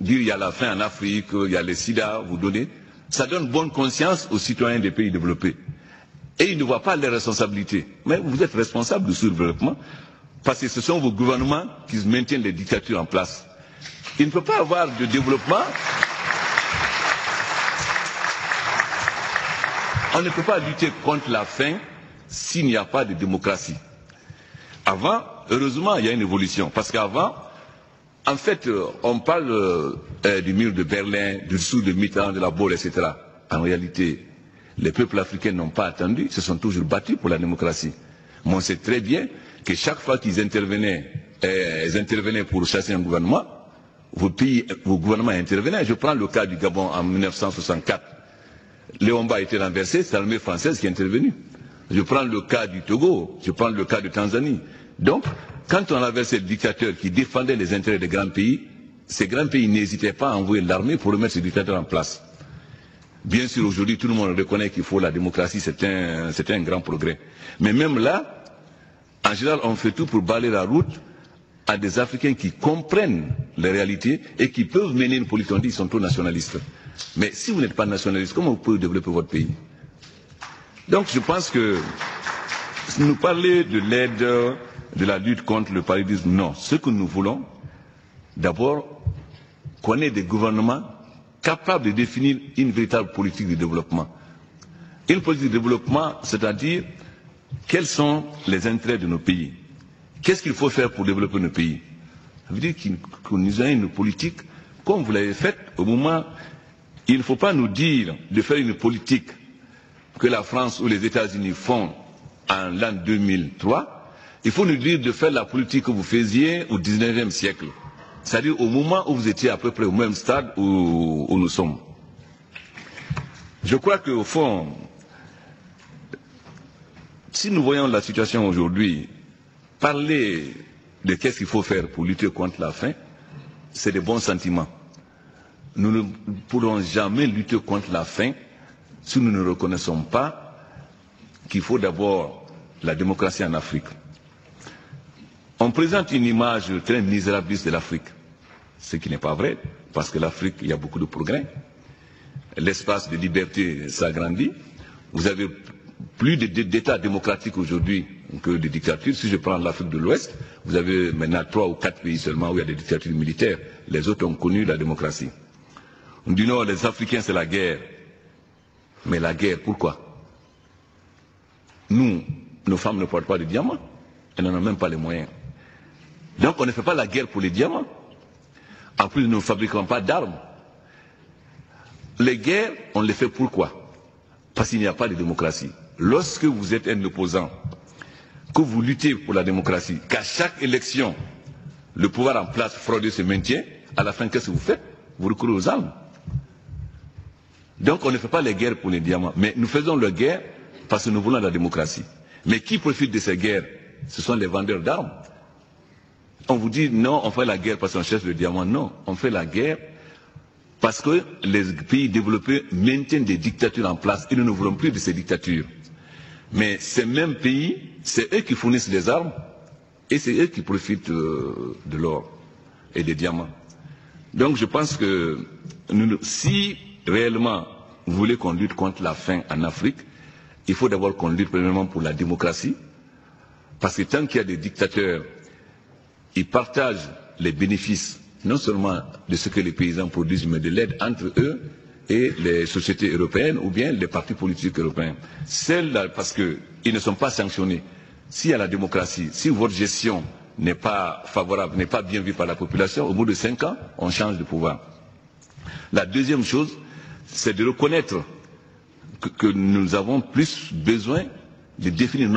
dire il y a la faim en Afrique, il y a le sida, vous donnez, ça donne bonne conscience aux citoyens des pays développés. Et ils ne voient pas les responsabilités. Mais vous êtes responsables du sous-développement parce que ce sont vos gouvernements qui maintiennent les dictatures en place. Il ne peut pas y avoir de développement. On ne peut pas lutter contre la faim s'il n'y a pas de démocratie. Avant, heureusement, il y a une évolution. Parce qu'avant, en fait, on parle du mur de Berlin, du dessous de Mitterrand, de la Baule, etc. En réalité, les peuples africains n'ont pas attendu, se sont toujours battus pour la démocratie. Mais on sait très bien que chaque fois qu'ils intervenaient, pour chasser un gouvernement, vos gouvernements intervenaient. Je prends le cas du Gabon en 1964. Léomba a été renversé, c'est l'armée française qui est intervenue. Je prends le cas du Togo, je prends le cas de Tanzanie. Donc, quand on avait ces dictateurs qui défendaient les intérêts des grands pays, ces grands pays n'hésitaient pas à envoyer l'armée pour remettre ces dictateurs en place. Bien sûr, aujourd'hui, tout le monde reconnaît qu'il faut la démocratie, c'est un grand progrès. Mais même là, en général, on fait tout pour balayer la route à des Africains qui comprennent les réalités et qui peuvent mener une politique. On dit qu'ils sont trop nationalistes. Mais si vous n'êtes pas nationaliste, comment vous pouvez développer votre pays? Donc je pense que nous parler de l'aide, de la lutte contre le paludisme, non. Ce que nous voulons, d'abord, qu'on ait des gouvernements capables de définir une véritable politique de développement. Une politique de développement, c'est-à-dire quels sont les intérêts de nos pays. Qu'est-ce qu'il faut faire pour développer nos pays? Ça veut dire que nous ayons une politique, comme vous l'avez faite au moment. Il ne faut pas nous dire de faire une politique que la France ou les États-Unis font en l'an 2003. Il faut nous dire de faire la politique que vous faisiez au XIXe siècle. C'est-à-dire au moment où vous étiez à peu près au même stade où nous sommes. Je crois qu'au fond, si nous voyons la situation aujourd'hui, parler de qu'est-ce qu'il faut faire pour lutter contre la faim, c'est de bons sentiments. Nous ne pourrons jamais lutter contre la faim si nous ne reconnaissons pas qu'il faut d'abord la démocratie en Afrique. On présente une image très misérabiliste de l'Afrique, ce qui n'est pas vrai, parce que l'Afrique, il y a beaucoup de progrès. L'espace de liberté s'agrandit. Vous avez plus d'États démocratiques aujourd'hui que de dictatures. Si je prends l'Afrique de l'Ouest, vous avez maintenant 3 ou 4 pays seulement où il y a des dictatures militaires. Les autres ont connu la démocratie. On dit non, les Africains c'est la guerre. Mais la guerre, pourquoi? Nous, nos femmes ne portent pas de diamants. Elles n'en ont même pas les moyens. Donc on ne fait pas la guerre pour les diamants. En plus, nous ne fabriquons pas d'armes. Les guerres, on les fait pourquoi? Parce qu'il n'y a pas de démocratie. Lorsque vous êtes un opposant, que vous luttez pour la démocratie, qu'à chaque élection, le pouvoir en place fraudé se maintient, à la fin, qu'est-ce que vous faites? Vous recourez aux armes. Donc on ne fait pas les guerres pour les diamants, mais nous faisons la guerre parce que nous voulons la démocratie. Mais qui profite de ces guerres? Ce sont les vendeurs d'armes. On vous dit non, on fait la guerre parce qu'on cherche le diamant. Non, on fait la guerre parce que les pays développés maintiennent des dictatures en place et nous ne voulons plus de ces dictatures. Mais ces mêmes pays, c'est eux qui fournissent les armes et c'est eux qui profitent de l'or et des diamants. Donc je pense que si réellement vous voulez qu'on lutte contre la faim en Afrique, il faut d'abord qu'on lutte premièrement pour la démocratie, parce que tant qu'il y a des dictateurs, ils partagent les bénéfices, non seulement de ce que les paysans produisent, mais de l'aide entre eux et les sociétés européennes ou bien les partis politiques européens. Celles-là, parce qu'ils ne sont pas sanctionnés. S'il y a la démocratie, si votre gestion n'est pas favorable, n'est pas bien vue par la population, au bout de 5 ans, on change de pouvoir. La deuxième chose, c'est de reconnaître que nous avons plus besoin de définir